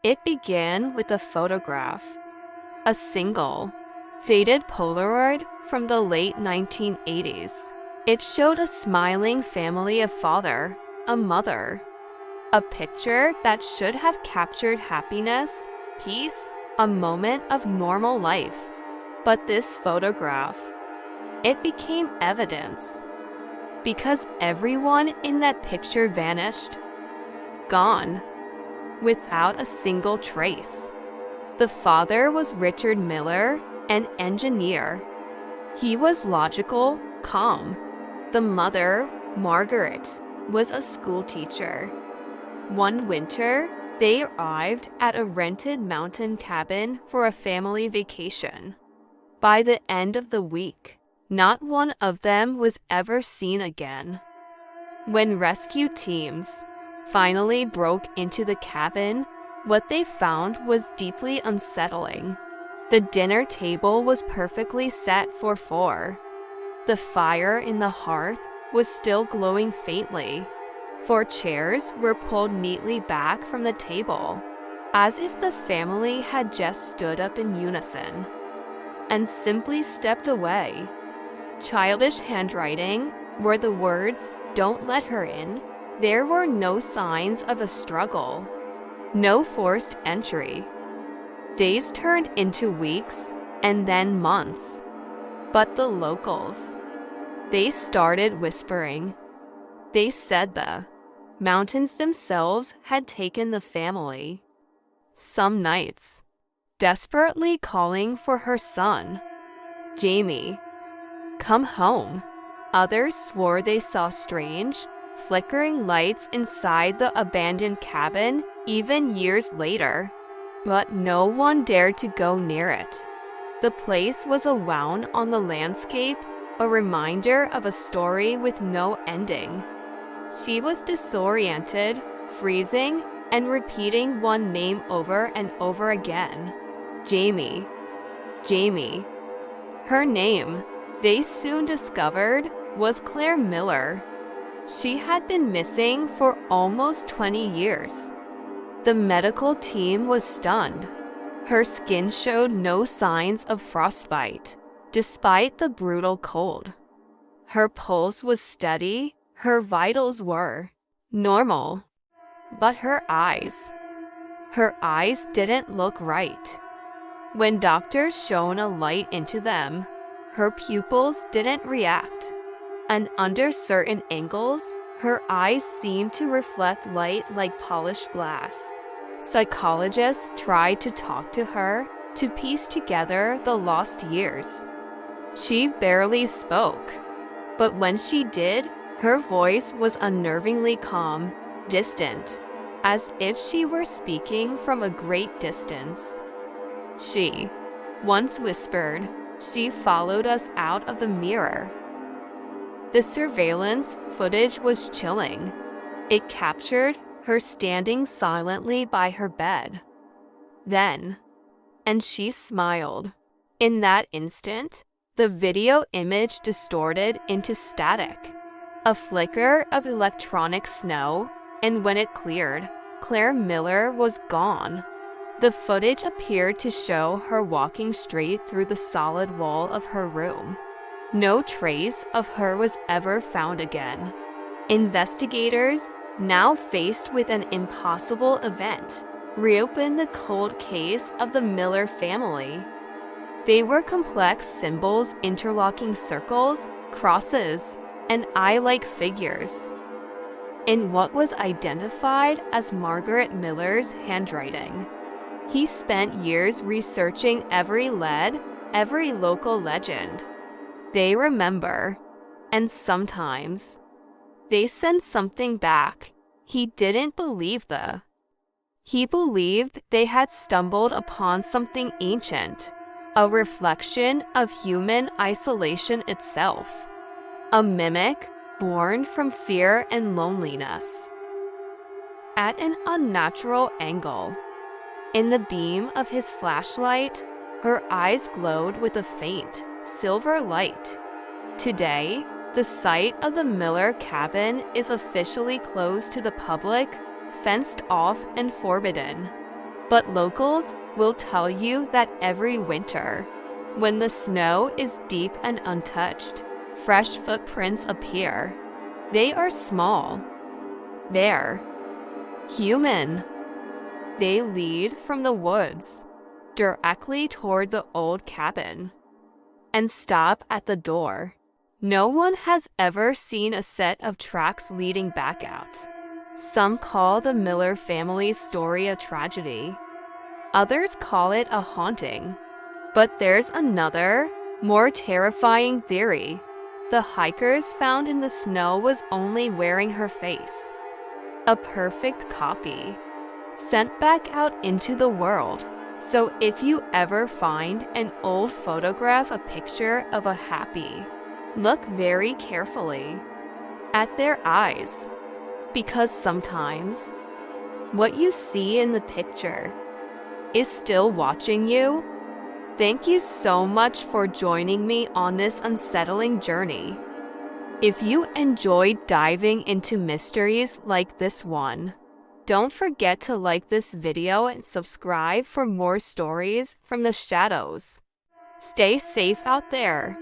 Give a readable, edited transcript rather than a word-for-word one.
It began with a photograph, a single, faded Polaroid from the late 1980s. It showed a smiling family of father, a mother, a picture that should have captured happiness, peace, a moment of normal life. But this photograph, it became evidence. Because everyone in that picture vanished, gone, without a single trace. The father was Richard Miller, an engineer. He was logical, calm. The mother, Margaret, was a schoolteacher. One winter, they arrived at a rented mountain cabin for a family vacation. By the end of the week, not one of them was ever seen again. When rescue teams finally broke into the cabin, what they found was deeply unsettling. The dinner table was perfectly set for 4. The fire in the hearth was still glowing faintly. 4 chairs were pulled neatly back from the table, as if the family had just stood up in unison and simply stepped away. Childish handwriting were the words, "Don't let her in." There were no signs of a struggle, no forced entry. Days turned into weeks and then months. But the locals, they started whispering. They said the mountains themselves had taken the family. Some nights, desperately calling for her son, Jamie, "Come home." Others swore they saw strange, flickering lights inside the abandoned cabin even years later. But no one dared to go near it. The place was a wound on the landscape, a reminder of a story with no ending. She was disoriented, freezing, and repeating one name over and over again. Jamie. Jamie. Her name, they soon discovered, was Claire Miller. She had been missing for almost 20 years. The medical team was stunned. Her skin showed no signs of frostbite, despite the brutal cold. Her pulse was steady, her vitals were normal. But her eyes didn't look right. When doctors shone a light into them, her pupils didn't react. And under certain angles, her eyes seemed to reflect light like polished glass. Psychologists tried to talk to her, to piece together the lost years. She barely spoke, but when she did, her voice was unnervingly calm, distant, as if she were speaking from a great distance. She once whispered, "She followed us out of the mirror." The surveillance footage was chilling. It captured her standing silently by her bed. Then, and she smiled. In that instant, the video image distorted into static. A flicker of electronic snow, and when it cleared, Claire Miller was gone. The footage appeared to show her walking straight through the solid wall of her room. No trace of her was ever found again. Investigators, now faced with an impossible event, reopened the cold case of the Miller family. They were complex symbols, interlocking circles, crosses, and eye-like figures in what was identified as Margaret Miller's handwriting. He spent years researching every lead, every local legend. They remember, and sometimes they send something back. He didn't believe He believed they had stumbled upon something ancient, a reflection of human isolation itself, a mimic born from fear and loneliness. At an unnatural angle, in the beam of his flashlight, her eyes glowed with a faint, silver light. Today, the site of the Miller cabin is officially closed to the public, fenced off and forbidden. But locals will tell you that every winter, when the snow is deep and untouched, fresh footprints appear. They are small. They're human. They lead from the woods directly toward the old cabin and stop at the door. No one has ever seen a set of tracks leading back out. Some call the Miller family's story a tragedy. Others call it a haunting. But there's another, more terrifying theory. The hikers found in the snow was only wearing her face. A perfect copy, sent back out into the world. So if you ever find an old photograph, a picture of a happy, look very carefully at their eyes, because sometimes what you see in the picture is still watching you. Thank you so much for joining me on this unsettling journey. If you enjoyed diving into mysteries like this one, don't forget to like this video and subscribe for more stories from the shadows. Stay safe out there.